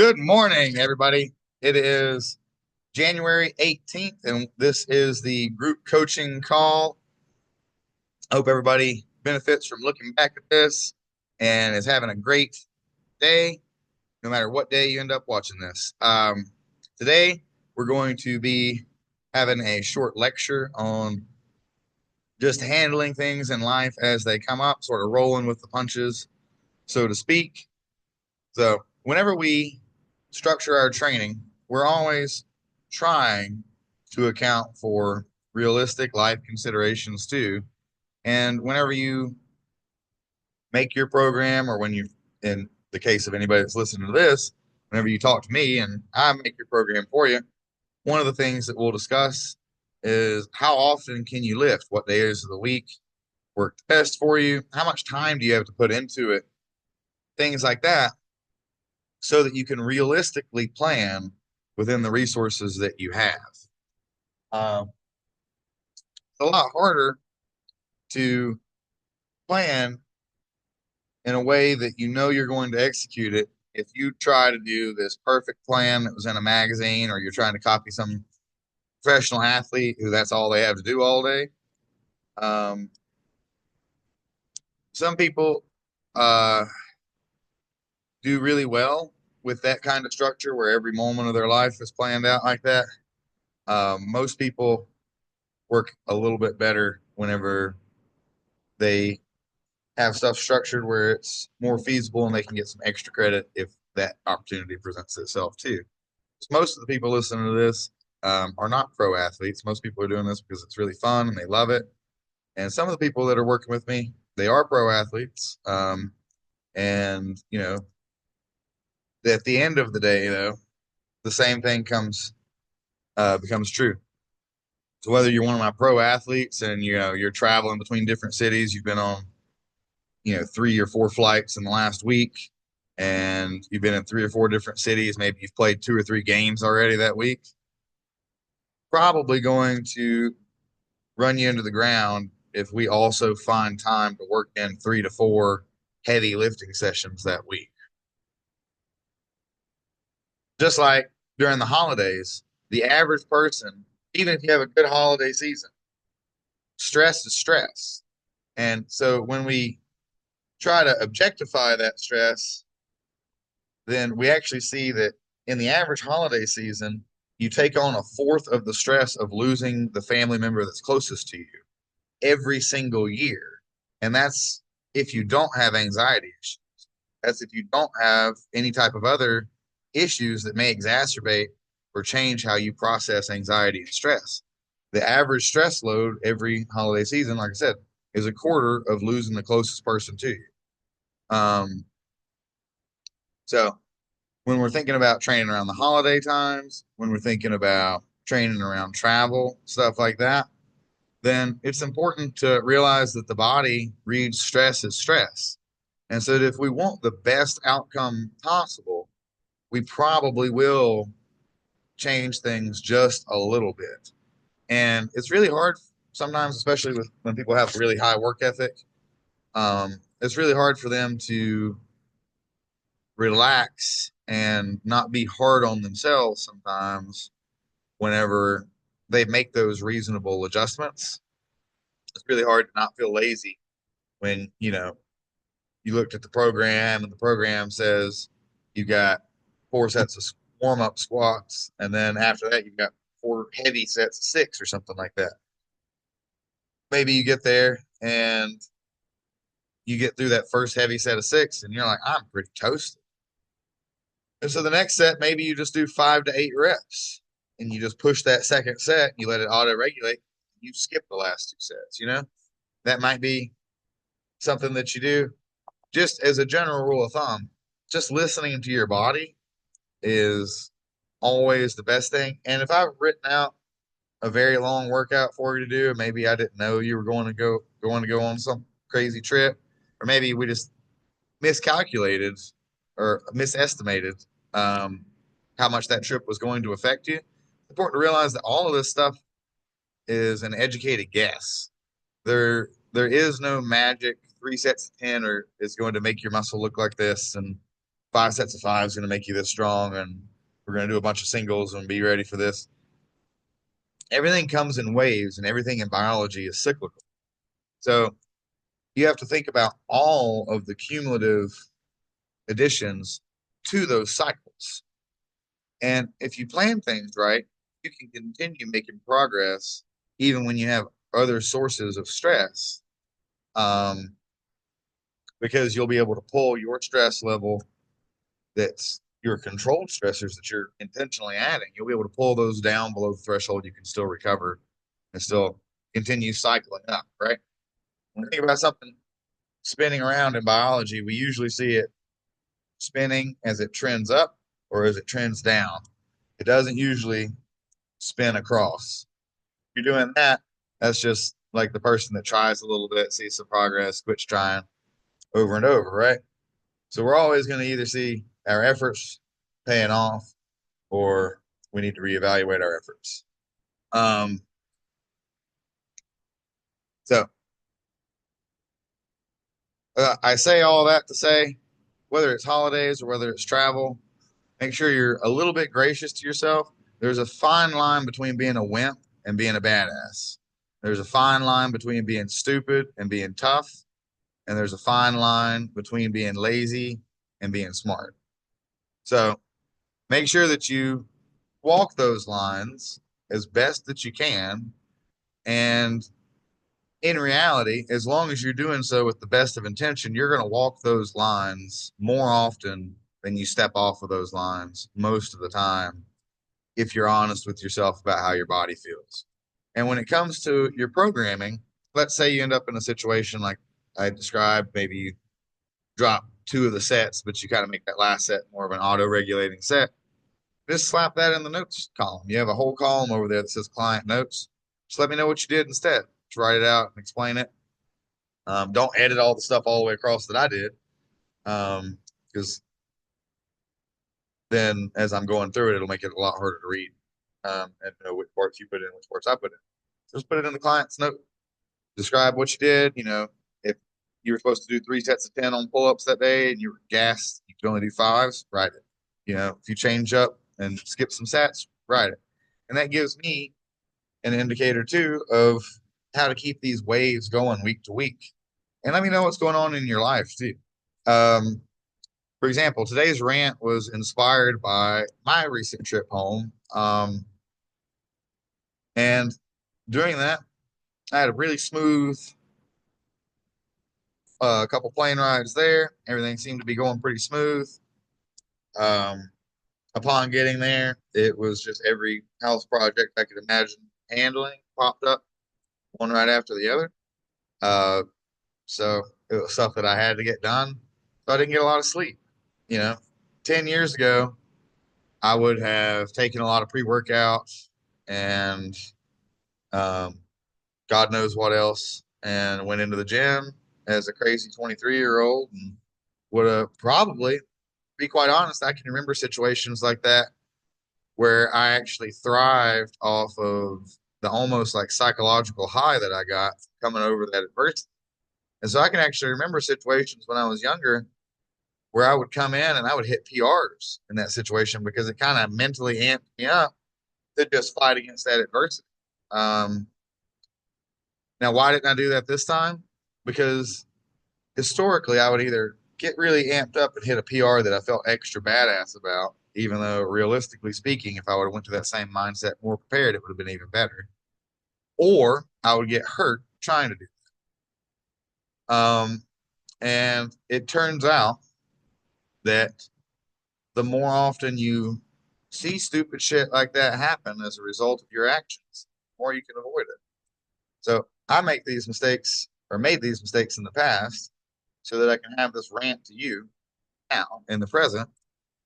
Good morning, everybody. It is January 18th, and this is the group coaching call. I hope everybody benefits from looking back at this and is having a great day, no matter what day you end up watching this. Today, we're going to be having a short lecture on just handling things in life as they come up, sort of rolling with the punches, so to speak. So, whenever we structure our training, we're always trying to account for realistic life considerations too. And whenever you make your program, or when you, in the case of anybody that's listening to this, whenever you talk to me and I make your program for you, one of the things that we'll discuss is how often can you lift? What days of the week work best for you? How much time do you have to put into it? Things like that, so that you can realistically plan within the resources that you have. Um, it's a lot harder to plan in a way that you know you're going to execute it if you try to do this perfect plan that was in a magazine, or you're trying to copy some professional athlete who that's all they have to do all day. Um, some people uh, do really well with that kind of structure where every moment of their life is planned out like that. Most people work a little bit better whenever they have stuff structured where it's more feasible and they can get some extra credit if that opportunity presents itself too. So most of the people listening to this are not pro athletes. Most people are doing this because it's really fun and they love it. And some of the people that are working with me, they are pro athletes. And at the end of the day, though, the same thing comes becomes true. So whether you're one of my pro athletes and you're traveling between different cities, you've been on 3 or 4 flights in the last week, and you've been in 3 or 4 different cities. Maybe you've played 2 or 3 games already that week. Probably going to run you into the ground if we also find time to work in 3 to 4 heavy lifting sessions that week. Just like during the holidays, the average person, even if you have a good holiday season, stress is stress. And so when we try to objectify that stress, then we actually see that in the average holiday season, you take on a fourth of the stress of losing the family member that's closest to you every single year. And that's if you don't have anxiety issues. That's if you don't have any type of other issues that may exacerbate or change how you process anxiety and stress. The average stress load every holiday season, like I said, is a quarter of losing the closest person to you. So when we're thinking about training around the holiday times, when we're thinking about training around travel, stuff like that, then it's important to realize that the body reads stress as stress. And so that if we want the best outcome possible, we probably will change things just a little bit. And it's really hard sometimes, especially when people have really high work ethic. It's really hard for them to relax and not be hard on themselves sometimes whenever they make those reasonable adjustments. It's really hard to not feel lazy when you looked at the program and the program says you got 4 sets of warm up squats, and then after that you've got 4 heavy sets of 6 or something like that. Maybe you get there and you get through that first heavy set of 6 and you're like, I'm pretty toasted. And so the next set, maybe you just do 5 to 8 reps and you just push that second set, you let it auto regulate, you skip the last 2 sets. That might be something that you do. Just as a general rule of thumb, just listening to your body is always the best thing. And if I've written out a very long workout for you to do, maybe I didn't know you were going to go on some crazy trip, or maybe we just miscalculated or misestimated um, how much that trip was going to affect you. It's important to realize that all of this stuff is an educated guess. There is no magic 3 sets of 10 or is going to make your muscle look like this. And 5 sets of five is going to make you this strong, and we're going to do a bunch of singles and be ready for this. Everything comes in waves, and everything in biology is cyclical. So you have to think about all of the cumulative additions to those cycles. And if you plan things right, you can continue making progress even when you have other sources of stress, um, because you'll be able to pull your stress level that's your controlled stressors that you're intentionally adding. You'll be able to pull those down below the threshold. You can still recover and still continue cycling up, right? When you think about something spinning around in biology, we usually see it spinning as it trends up or as it trends down. It doesn't usually spin across. If you're doing that, that's just like the person that tries a little bit, sees some progress, quits trying over and over, right? So we're always going to either see our efforts paying off or we need to reevaluate our efforts. Um, so I say all that to say, whether it's holidays or whether it's travel, make sure you're a little bit gracious to yourself. There's a fine line between being a wimp and being a badass. There's a fine line between being stupid and being tough. And there's a fine line between being lazy and being smart. So make sure that you walk those lines as best that you can. And in reality, as long as you're doing so with the best of intention, you're going to walk those lines more often than you step off of those lines most of the time if you're honest with yourself about how your body feels. And when it comes to your programming, let's say you end up in a situation like I described, maybe you drop two of the sets, but you kind of make that last set more of an auto regulating set. Just slap that in the notes column. You have a whole column over there that says client notes. Just let me know what you did instead. Just write it out and explain it. Don't edit all the stuff all the way across that I did, because then as I'm going through it, it'll make it a lot harder to read, and know which parts you put in, which parts I put in. Just put it in the client's note. Describe what you did. If you were supposed to do 3 sets of 10 on pull-ups that day and you were gassed, you could only do fives, write it. If you change up and skip some sets, write it. And that gives me an indicator too of how to keep these waves going week to week. And let me know what's going on in your life too. Um, for example, today's rant was inspired by my recent trip home. And during that, I had a really smooth couple plane rides there. Everything seemed to be going pretty smooth. Um, upon getting there, it was just every house project I could imagine handling popped up, one right after the other. Uh, so it was stuff that I had to get done. So I didn't get a lot of sleep. You know, 10 years ago, I would have taken a lot of pre workouts and um, God knows what else and went into the gym as a crazy 23-year-old and would have probably, be quite honest, I can remember situations like that where I actually thrived off of the almost like psychological high that I got coming over that adversity. And so I can actually remember situations when I was younger where I would come in and I would hit PRs in that situation because it kind of mentally amped me up to just fight against that adversity. Um, Now, why didn't I do that this time? Because historically, I would either get really amped up and hit a PR that I felt extra badass about, even though realistically speaking, if I would have went to that same mindset more prepared, it would have been even better. Or I would get hurt trying to do that. And it turns out that the more often you see stupid shit like that happen as a result of your actions, the more you can avoid it. So I make these mistakes or made these mistakes in the past so that I can have this rant to you now in the present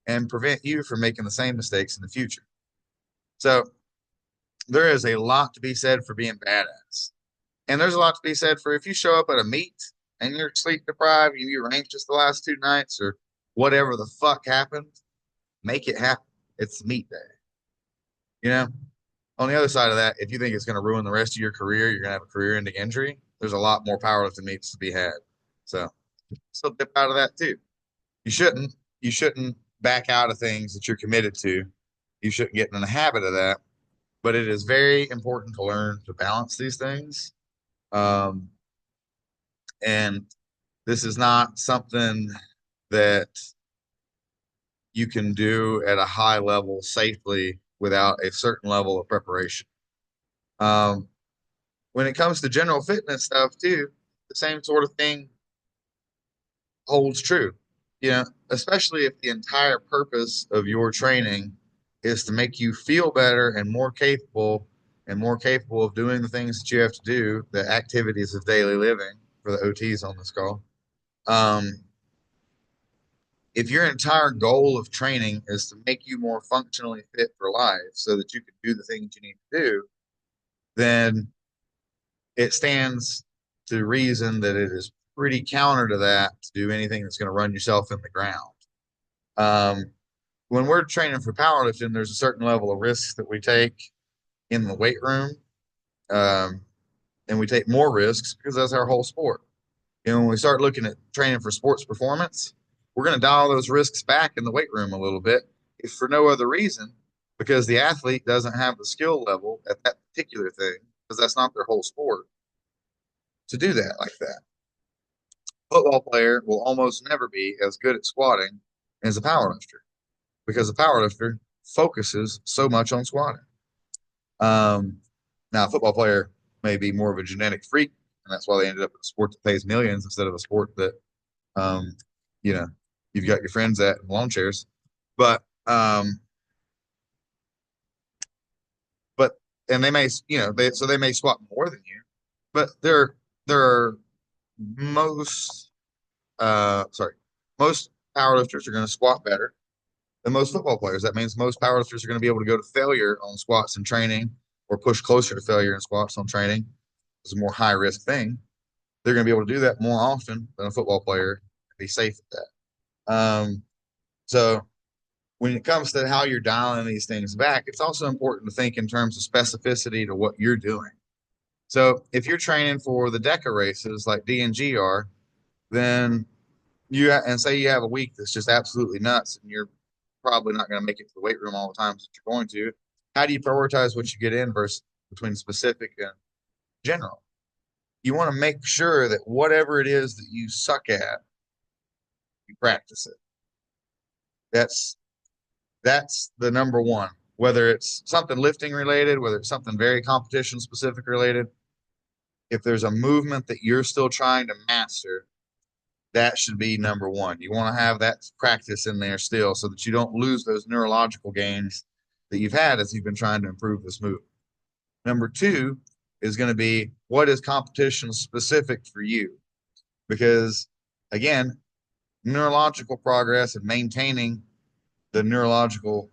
and prevent you from making the same mistakes in the future. So there is a lot to be said for being badass. And there's a lot to be said for if you show up at a meet and you're sleep deprived and you were anxious the last 2 nights or whatever the fuck happened, make it happen. It's meet day. You know, on the other side of that, if you think it's going to ruin the rest of your career, you're going to have a career ending injury, there's a lot more powerlifting meets to be had. So still dip out of that too. You shouldn't. you shouldn't back out of things that you're committed to. You shouldn't get in the habit of that. But it is very important to learn to balance these things. Um, and this is not something that you can do at a high level safely without a certain level of preparation. Um, when it comes to general fitness stuff, too, the same sort of thing holds true. You know, especially if the entire purpose of your training is to make you feel better and more capable of doing the things that you have to do, the activities of daily living for the OTs on this call. Um, if your entire goal of training is to make you more functionally fit for life so that you can do the things you need to do, then it stands to reason that it is pretty counter to that to do anything that's going to run yourself in the ground. Um, when we're training for powerlifting, there's a certain level of risks that we take in the weight room, um, and we take more risks because that's our whole sport. And when we start looking at training for sports performance, we're going to dial those risks back in the weight room a little bit, if for no other reason, because the athlete doesn't have the skill level at that particular thing, because that's not their whole sport, to do that like that. Football player will almost never be as good at squatting as a powerlifter because a powerlifter focuses so much on squatting. Um, Now, a football player may be more of a genetic freak, and that's why they ended up in a sport that pays millions instead of a sport that, um, you know, you've got your friends at in lawn chairs. But, but, and they may, so they may squat more than you, but they're most, sorry, most powerlifters are going to squat better than most football players. That means most powerlifters are going to be able to go to failure on squats and training or push closer to failure in squats on training. It's a more high risk thing. They're going to be able to do that more often than a football player and be safe at that. So when it comes to how you're dialing these things back, it's also important to think in terms of specificity to what you're doing. So if you're training for the DECA races like D&G are, then and say you have a week that's just absolutely nuts and you're probably not going to make it to the weight room all the times that you're going to. How do you prioritize what you get in versus between specific and general? You want to make sure that whatever it is that you suck at, you practice it. That's the number one. Whether it's something lifting related, whether it's something very competition specific related, if there's a movement that you're still trying to master, that should be number one. You want to have that practice in there still so that you don't lose those neurological gains that you've had as you've been trying to improve this move. Number two is going to be what is competition specific for you? Because again, neurological progress and maintaining the neurological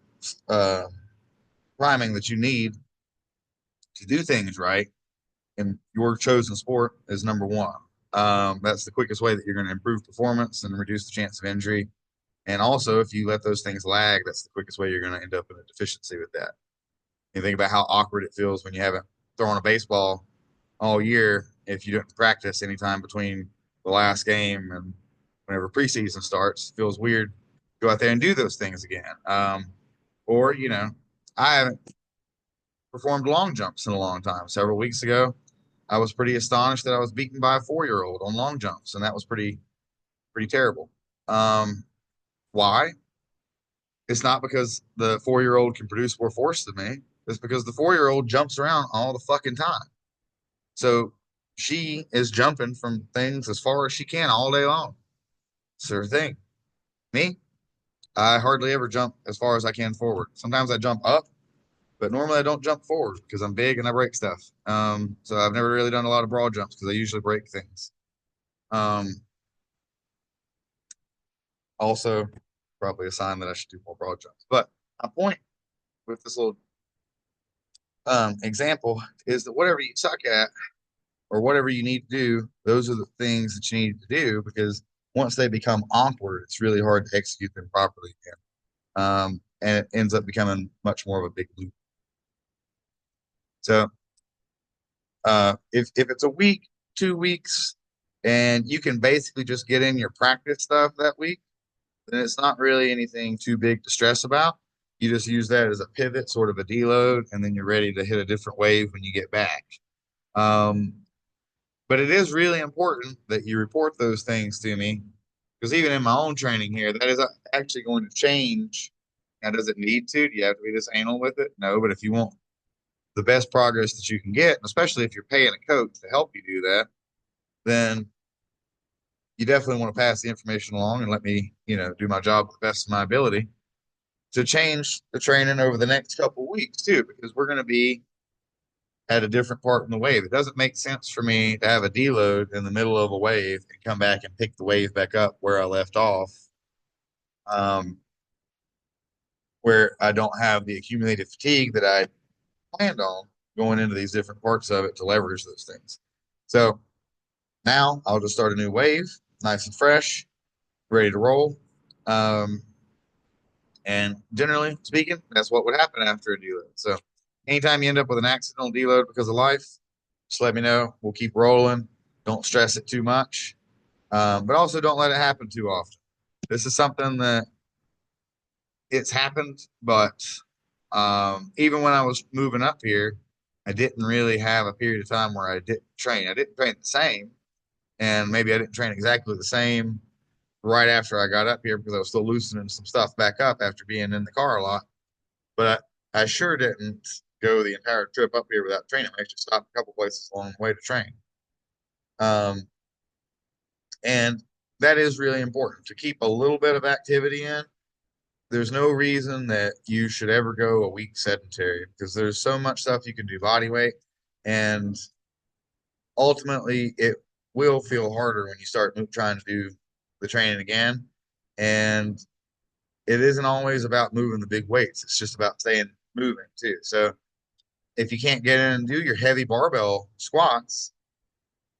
uh, priming that you need to do things right in your chosen sport is number one. That's the quickest way that you're going to improve performance and reduce the chance of injury. And also, if you let those things lag, that's the quickest way you're going to end up in a deficiency with that. You think about how awkward it feels when you haven't thrown a baseball all year if you don't practice anytime between the last game and whenever preseason starts. It feels weird. Go out there and do those things again. Or, I haven't performed long jumps in a long time. Several weeks ago, I was pretty astonished that I was beaten by a 4-year-old on long jumps, and that was pretty terrible. Um, why? It's not because the 4-year-old can produce more force than me. It's because the 4-year-old jumps around all the fucking time. So she is jumping from things as far as she can all day long. It's her thing. Me, I hardly ever jump as far as I can forward. Sometimes I jump up, but normally I don't jump forward because I'm big and I break stuff. So I've never really done a lot of broad jumps because I usually break things. Um, Also, probably a sign that I should do more broad jumps. But my point with this little example is that whatever you suck at or whatever you need to do, those are the things that you need to do because once they become awkward, it's really hard to execute them properly again. And it ends up becoming much more of a big loop. So if it's a week, 2 weeks, and you can basically just get in your practice stuff that week, then it's not really anything too big to stress about. You just use that as a pivot, sort of a deload, and then you're ready to hit a different wave when you get back. Um, but it is really important that you report those things to me because even in my own training here, that is actually going to change. Now, does it need to? Do you have to be this anal with it? No, but if you want the best progress that you can get, especially if you're paying a coach to help you do that, then you definitely want to pass the information along and let me, do my job to the best of my ability to change the training over the next couple of weeks too, because we're going to be at a different part in the wave. It doesn't make sense for me to have a deload in the middle of a wave and come back and pick the wave back up where I left off, um, where I don't have the accumulated fatigue that I planned on going into these different parts of it to leverage those things. So now I'll just start a new wave, nice and fresh, ready to roll. Um, and generally speaking, that's what would happen after a deload. So anytime you end up with an accidental deload because of life, just let me know. We'll keep rolling. Don't stress it too much, but also don't let it happen too often. This is something that it's happened, but even when I was moving up here, I didn't really have a period of time where I didn't train. I didn't train the same, and maybe I didn't train exactly the same right after I got up here because I was still loosening some stuff back up after being in the car a lot. But I sure didn't go the entire trip up here without training. I actually stopped a couple places along the way to train. Um, and that is really important to keep a little bit of activity in. There's no reason that you should ever go a week sedentary because there's so much stuff you can do body weight. And ultimately, it will feel harder when you start trying to do the training again. And it isn't always about moving the big weights, it's just about staying moving too. So if you can't get in and do your heavy barbell squats,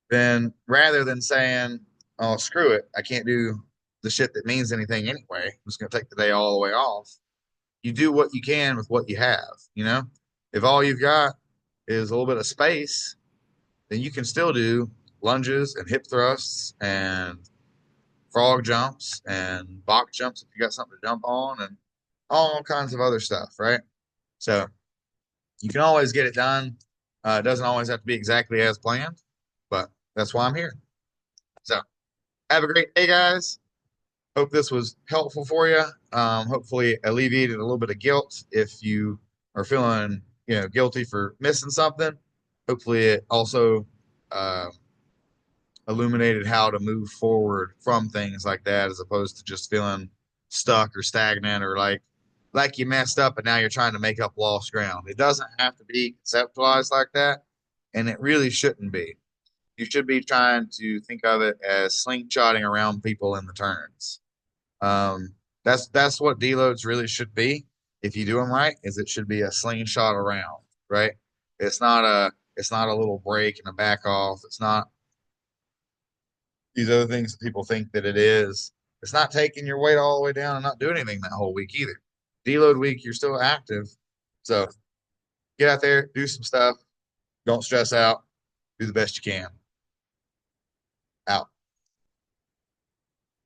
then rather than saying, oh, screw it, I can't do the shit that means anything anyway, I'm just going to take the day all the way off. You do what you can with what you have, If all you've got is a little bit of space, then you can still do lunges and hip thrusts and frog jumps and box jumps if you got something to jump on and all kinds of other stuff, right? So you can always get it done. It doesn't always have to be exactly as planned, but that's why I'm here. So have a great day, guys. Hope this was helpful for you. Hopefully alleviated a little bit of guilt if you are feeling, guilty for missing something. Hopefully it also uh, illuminated how to move forward from things like that as opposed to just feeling stuck or stagnant or like you messed up and now you're trying to make up lost ground. It doesn't have to be conceptualized like that, and it really shouldn't be. You should be trying to think of it as slingshotting around people in the turns. Um, that's what deloads really should be. If you do them right, is it should be a slingshot around, right? It's not a little break and a back off. It's not these other things that people think that it is. It's not taking your weight all the way down and not doing anything that whole week either. Deload week, you're still active. So get out there, do some stuff. Don't stress out. Do the best you can. Out.